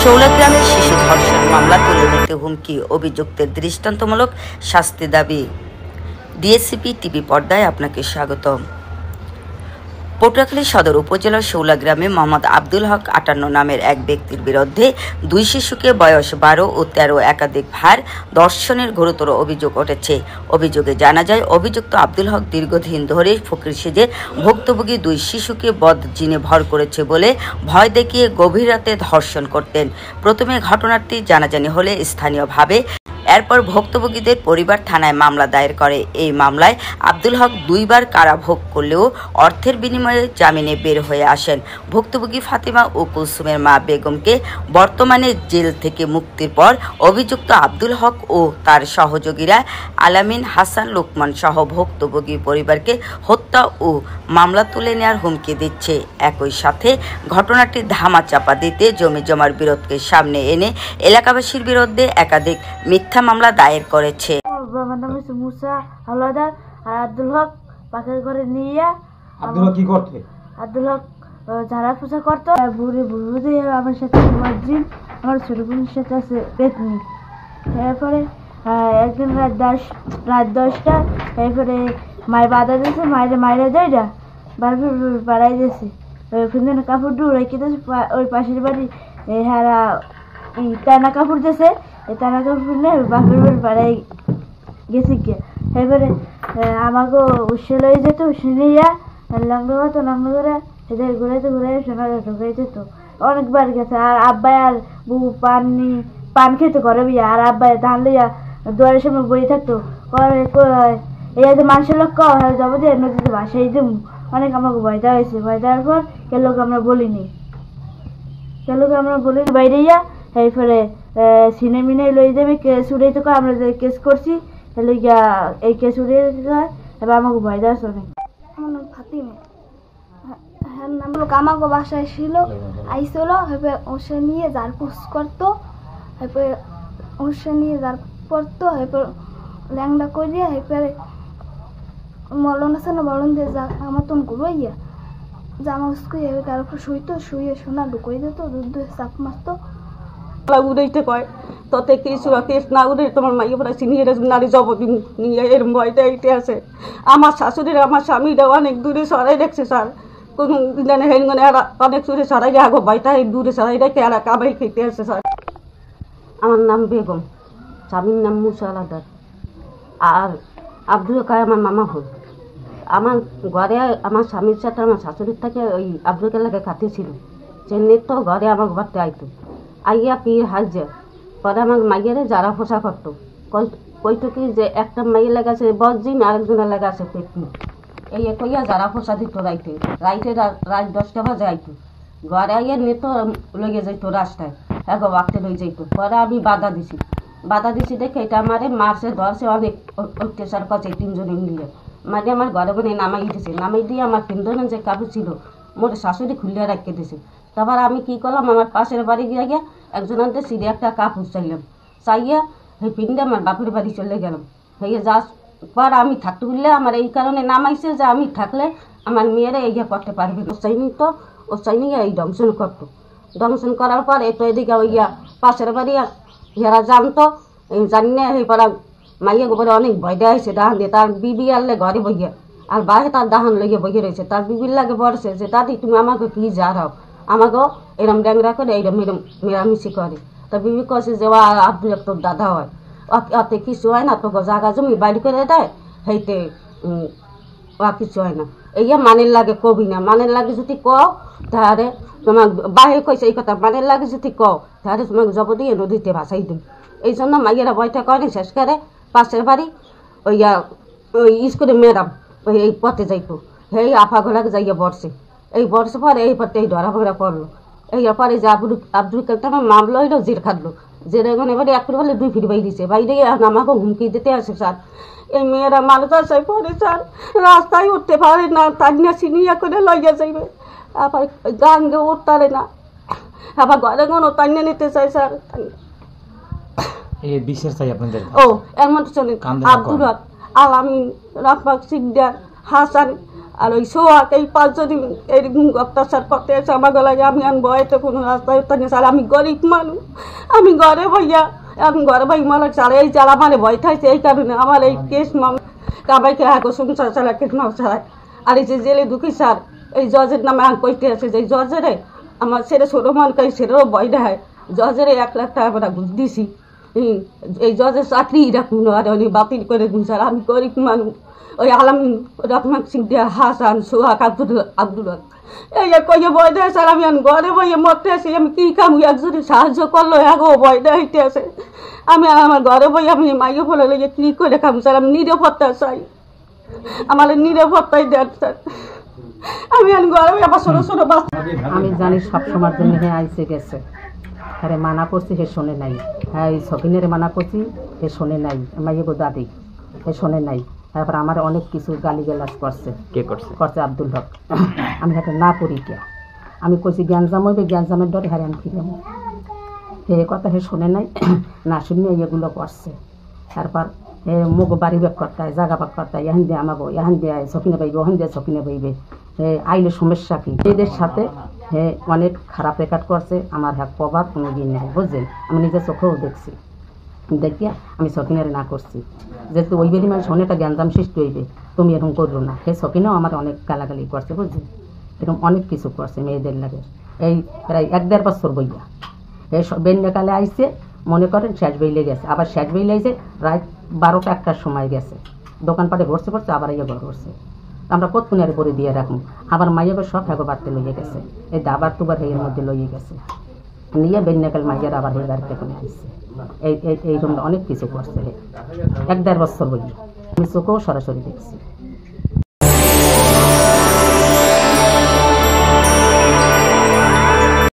শৌলাগ্রামের শিশু ধর্ষণ মামলা তুলে নিতে হুমকি, অভিযুক্তের দৃষ্টান্তমূলক শাস্তি দাবি। ডিএসসিপি টিভি পর্দায় আপনাকে স্বাগতম। পটুয়াখালী সদর উপজেলার শৌলাগ্রামে মোহাম্মদ আব্দুল হক 58 নামের এক ব্যক্তির বিরুদ্ধে দুই শিশুকে বয়স 12 ও 13 একাধিকবার ধর্ষণের গুরুতর অভিযোগ উঠেছে। অভিযোগে জানা যায়, অভিযুক্ত আব্দুল হক দীর্ঘদিন ধরে ফকির সেজে ভুক্তভোগী দুই শিশুকে বদজিনে ভর করেছে বলে ভয় দেখিয়ে গভীর রাতে ধর্ষণ করতেন। প্রথমে ঘটনাটি জানাজানি হলে স্থানীয়ভাবে এরপর ভুক্তভোগীদের পরিবার থানায় মামলা দায়ের করে। এই মামলায় আব্দুল হক 2 বার কারাভোগ করলেও অর্থের বিনিময়ে জামিনে বের হয়ে আসেন। ভুক্তভোগী ফাতিমা ও কুলসুমের মা বেগমকে বর্তমানে জেল থেকে মুক্তির পর অভিযুক্ত আব্দুল হক ও তার সহযোগীরা আলামিন, হাসান, লোকমান সহ ভুক্তভোগী পরিবারকে হত্যা ও মামলা তুলে নেওয়ার হুমকি দিচ্ছে। একই সাথে ঘটনাটি ধামাচাপা দিতে জমি জমার বিরোধকে সামনে এনে এলাকাবাসীর বিরুদ্ধে একাধিক মিথ্যা মামলা দায়ের করেছে। আমার নাম হচ্ছে মুসা হাওলাদার। আর আব্দুল হক পাশের ঘরে নিয়ে আব্দুল হক কি করতে? আব্দুল হক ঝাড়া পোছা করতো। বুড়ি আমার সাথে আমার ছোট বোনের সাথে আছে পেতনি। তারপরে একদিন রাত 10টা এরপরে মায়ের বাধা দিয়েছে, মায়েরা যায় না বারবার বাড়াই দিয়েছে। ওই কাপড় ডু রেখে দিয়েছে ওই পাশের বাড়ি হারা টানা কাপড় দিয়েছে। এই টানা কাপড় নিয়ে বাপের বাড়ি বাড়াই গেছে গিয়ে। এবারে আমাকে উৎসে লয়ে যেত, উৎসে নিয়ে লাঙ্গা হতো, লাঙ্গা করে এদের ঘুরাইতে সোনা ঢুকাই যেত। অনেকবার গেছে। আর আব্বাই আর বউ পান খেতে করে বিয়া। আর আব্বাই ধান লইয়া দুয়ারের সামনে বই থাকতো। এই যে মানুষের লোক যাবো যে নদীতে ভাসাই দিব। অনেক আমাকে ভয় দেওয়া হয়েছে। ভয় দেওয়ার পর কেলোকে আমরা বলিনি, বাইরে ইয়া এরপরে সিনেমিনে লই যাবে কেস উড়াইতে কয়। আমরা যে কেস করছি তাহলে গিয়া এই কেস উড়িয়ে হয়। এবার আমাকে ভয় দেওয়া শোনে। আমার নাম ফাতিমা। হ্যাঁ, নাম লোক আমাকে বাসায় ছিল, আইসল। এবার ওষে নিয়ে ঝাড়পুছ করতো, এরপরে ওষে নিয়ে ঝাড় পড়তো, এরপর ল্যাংডা করিয়া এরপরে মলন আছে না, মলন দিয়ে যা আমার তখন ঘুরাইয়া জামা উস্কুইয়া তার উপর শুয়ে সোনা ঢুকাই দিত, দুধ দিয়ে চাপ মারতো। উড়াইতে কয় ততে কিছু কেস না উড়ে তোমার মাইয়া পড়া চিনিয়ে নারী জবদিন নিয়ে এর ভয়টা এইতে আছে। আমার শাশুড়ির আমার স্বামীরা অনেক দূরে সরাই রাখছে স্যার। কোনো হেনগনে অনেক দূরে সরাই আগো বাইটা দূরে সরাই রেখে আর কাবাই খেতে আছে স্যার। আমার নাম বেগম, স্বামীর নাম মুসা হাওলাদার। আর আব্দুল হক আমার মামা হল। আমার ঘরে আমার স্বামীর সাথে আমার শাশুড়ির থেকে ওই আব্দুল কালাকে খাতে ছিল। চেন্নাই তো ঘরে আমার বাড়তে আইতো, আইয়া পীর হাজে পরে আমার মাইয়ারে যারা পোষা করতো। কইতো কি যে একটা মাইয়া লাগাছে বজিন, আরেকজনের লাগাছে পেটনি। এই কইয়া যারা পোষা দিত রাইতে রাত 10টা বাজে আইতো। ঘরে আইয়া নেতো লইয়া যাইতো রাস্তায়, এগো বাঁকতে লই যাইতো। পরে আমি বাধা দিছি দেখে এটা আমারে মারছে, ধরছে, অনেক অত্যাচার করছে 3 জনে মিলে। মাঝে আমার ঘরে বনে নামাই দিয়ে আমার পিন্ধনের যে কাপড় ছিল মোর শাশুড়ি খুলিয়া রাখতে দিছে। তারপর আমি কি করলাম, আমার পাশের বাড়ি গিয়া একজনকে সিঁড়ি একটা কাপড় চাইয়া সেই পিন্ধে আমার বাপের বাড়ি চলে গেলাম। হয়ে যাওয়ার পর আমি থাকতে বললে আমার এই কারণে নামাইছে যে আমি থাকলে আমার মেয়েরা ইয়ে করতে পারবে। ও চাইনি এই দংশন করতো। দংশন করার পর তো এদিকে ওইয়া পাশের বাড়ি এরা জানতো, জানি না এই পাড়া মাইয়া গোবরে অনেক ভয় দেওয়া হয়েছে। ডাহান দিয়ে তার বিবি আনলে ঘরে বইয়া, আর বাইরে তার ডাহান লইয়া বইয়ে রয়েছে। তার বিবির লাগে বলছে যে দাদি তুমি আমাকে কি জানাও, আমাকেও এরম ড্যাংরা করে এইরম মেরামিশি করে। তো বিবি কছে যে আব্দুল হক তোর দাদা হয়, অতে কিছু হয় না, তোকে জায়গা জমি বাড়ি করে দেয়, সেইতে কিছু হয় না। এইয়া মানের লাগে কবি না, মানের লাগে যদি কও তাহলে তোমার বাইরে কইছে এই কথা, মানের লাগে যদি কও তাহলে তোমাকে জব দিয়ে নদীতে ভাসাই দিই। এই জন্য মাইয়েরা বইটা করে শেষ করে পাশের বাড়ি ওই স্কুলে ম্যাডাম এই পথে যাইতো, সেই আফা ঘোড়াকে যাইয়া বসে। এই বর্ষে পরে এই পথে এই ধরা ফোড়া পড়লো। এই পরে যে আব্দুল কালাম মামলা হইলো, জেল খাটলো। জেল এখন এবারে 1 ফিট বলে 2 ফিট বাই দিছে। বাইরে আমাকে হুমকি দিতে আসে স্যার। এই মেয়েরা মানুষ আসে পরে স্যার রাস্তায় উঠতে পারে না, তার নিয়ে সিনিয়া করে লইয়া যাইবে। আবার গাঙ্গে উঠতে পারে না, আবার ঘরে কোনো তাইনে নিতে চাই স্যার। এই বিশেষ চাই আপনাদের ও এর মধ্যে চলে আব্দুল হক, আলামিন, রাফাক, সিকদার, হাসান, আর ওই সোহাগ এই 5 জন এরকম অত্যাচার করতে এসে আমার গলায় আমি বয়তে কোনো রাস্তায় উত্তর স্যার আমি গরিব মানুষ আমি ঘরে ভাইয়া এখন ঘরে ভাই মালা চালে এই যারা মানে ভয় থাকছে এই কারণে আমার এই কেস কামাইকে হাগো সংসার চালা কেস নাও চালায় আর এই যে জেলে ঢুকি স্যার এই জজের নামে আং কইতে আছে যে জজের আমার ছেলে ছোটো মানকাই সেটারও ভয় দেখায় জজের 1 লাখ টাকা করে ঘুষ দিছি এই জজের চাকরি রাখুন আর উনি বাতিল করে দিন স্যার আমি গরিব মানুষ ওই আলম রহমান সিং দিয়া হাসান সোহাগ আব্দুল হক এই কইয়ে ভয় দেয় স্যার আমি ঘরে বইয়ে মরতে আসি আমি কী কাম একজনে সাহায্য করলো এগো ভয় দেখাইতে আছে আমি আমার ঘরে বই আমি মাইয়ে বলে লেগে কী করে খাম স্যার আমি নিরাপত্তা চাই আমার নিরাপত্তাই দেন স্যার আমি ঘরে বই আবার ছোটো ছোটো বাচ্চা আমি জানি সবসময়ের জন্য হে আইসে গেছে হ্যাঁ মানা করছি হে শোনে নাই হ্যাঁ এই সকিনের মানা করছি হে শোনে নাই মাইয়ে গো দাদি হে শোনে নাই তারপর আমার অনেক কিছু গালিগালাজ করছে কে করছে করছে আব্দুল হক আমি হাতে না করি কে আমি কইছি জ্ঞানজাম হইবে জ্ঞানজামের ডরে হারে আমি ফিরে হে কথা হে শোনে নাই না শুনে এগুলো করছে তারপর হে মুখ বাড়ি বেক করতে হয় জাগা পাক করতে হয় এখান দিয়ে আমাবো এখান দিয়ে সকিনে পাইবে ওখান দিয়ে সকিনে পাইবে হে আইলে সমস্যা কি এদের সাথে হে অনেক খারাপ রেকর্ড করছে আমার হ্যাঁ প্রভাব কোনো দিন নেই বুঝলেন আমি নিজের চোখেও দেখছি দেখিয়া আমি সকিনের না করছি যেহেতু ওই বেলি মানে শোনেটা জ্ঞানজাম সৃষ্টি হইবে তুমি এরকম করবো না সে সকিনেও আমার অনেক গালাগালি করছে বুঝলি এরকম অনেক কিছু করছে মেয়েদের লাগে এই প্রায় 1-1.5 বছর বইয়া এই বেন্যাকালে আইসে মনে করেন শেষ বেইলে গেছে আবার শেষ বেইলে আইসে রাত 12টা-1টার সময় গেছে দোকানপাটে ঘুরছে পড়ছে আবার ইয়ে ঘর করছে আমরা কতক্ষণের পরে দিয়ে রাখুন আবার মাইয়াবার সব এগো বাড়তে লইয়ে গেছে এই দাবার টুবার এর মধ্যে লইয়ে গেছে নিয়ে বেন্যাকাল মাইয়ার আবার হয়ে বাড়িতে কোনো আসছে এই রকম অনেক কিছু করছে 1-1.5 বছর বই আমি চোখেও সরাসরি দেখছি